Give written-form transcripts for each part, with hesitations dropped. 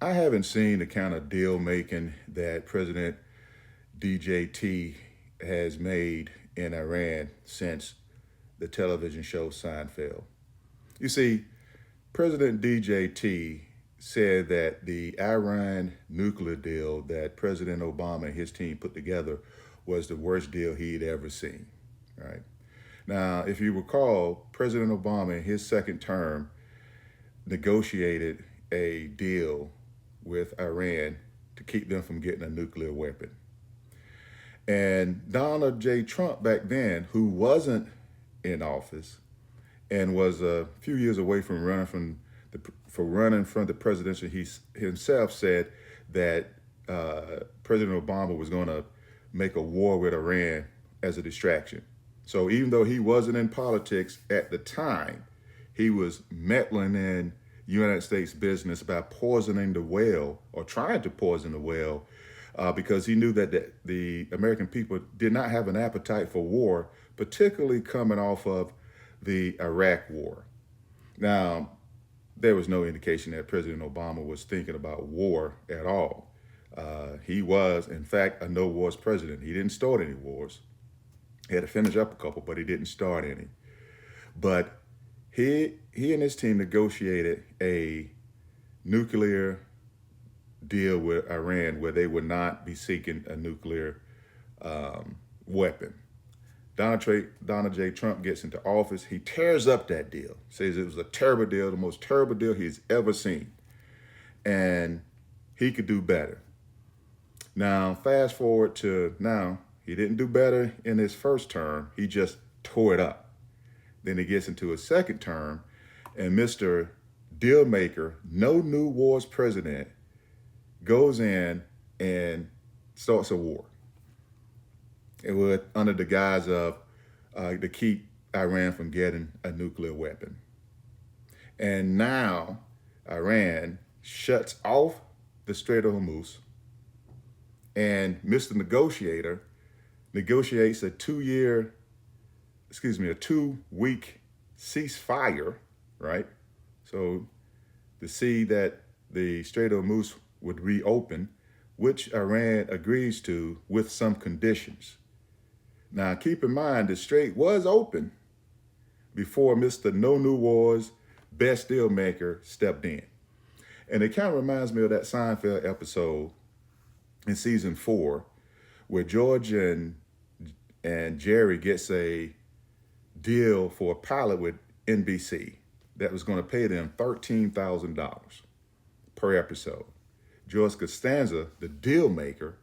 I haven't seen the kind of deal making that President DJT has made in Iran since the television show Seinfeld. You see, President DJT said that the Iran nuclear deal that President Obama and his team put together was the worst deal he'd ever seen. Right? Now, if you recall, President Obama in his second term negotiated a deal with Iran to keep them from getting a nuclear weapon. And Donald J. Trump back then, who wasn't in office and was a few years away from running from the presidency, he himself said that President Obama was going to make a war with Iran as a distraction. So even though he wasn't in politics at the time, he was meddling in United States business by poisoning the well, or trying to poison the well, because he knew that the American people did not have an appetite for war, particularly coming off of the Iraq War. Now, there was no indication that President Obama was thinking about war at all. He was, in fact, a no-wars president. He didn't start any wars. He had to finish up a couple, but he didn't start any. But he and his team negotiated a nuclear deal with Iran where they would not be seeking a nuclear weapon. Donald J. Trump gets into office. He tears up that deal, says it was a terrible deal, the most terrible deal he's ever seen. And he could do better. Now, fast forward to now, he didn't do better in his first term. He just tore it up. Then he gets into his second term, and Mr. Deal Maker, no new wars president, goes in and starts a war. It was under the guise of to keep Iran from getting a nuclear weapon. And now Iran shuts off the Strait of Hormuz, and Mr. Negotiator negotiates a 2-week ceasefire, right? So to see that the Strait of Hormuz would reopen, which Iran agrees to with some conditions. Now, keep in mind, the strait was open before Mr. No New Wars best deal maker stepped in. And it kind of reminds me of that Seinfeld episode in season 4, where George and Jerry gets a deal for a pilot with NBC that was going to pay them $13,000 per episode. George Costanza, the deal maker,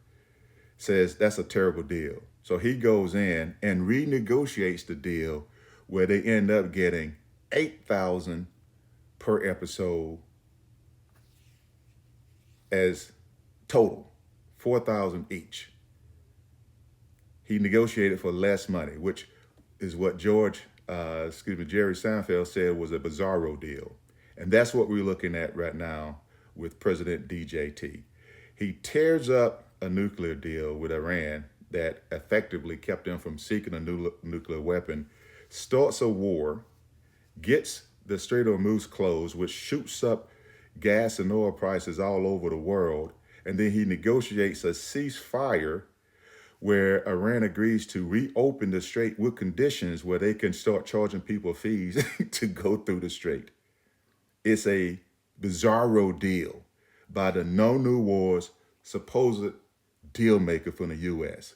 says that's a terrible deal. So he goes in and renegotiates the deal where they end up getting $8,000 per episode as total, $4,000 each. He negotiated for less money, which is what Jerry Seinfeld said was a bizarro deal. And that's what we're looking at right now with President DJT. He tears up a nuclear deal with Iran that effectively kept them from seeking a nuclear weapon, starts a war, gets the Strait of Hormuz closed, which shoots up gas and oil prices all over the world, and then he negotiates a ceasefire where Iran agrees to reopen the strait with conditions where they can start charging people fees to go through the strait. It's a bizarro deal by the No New Wars supposed deal maker from the U.S.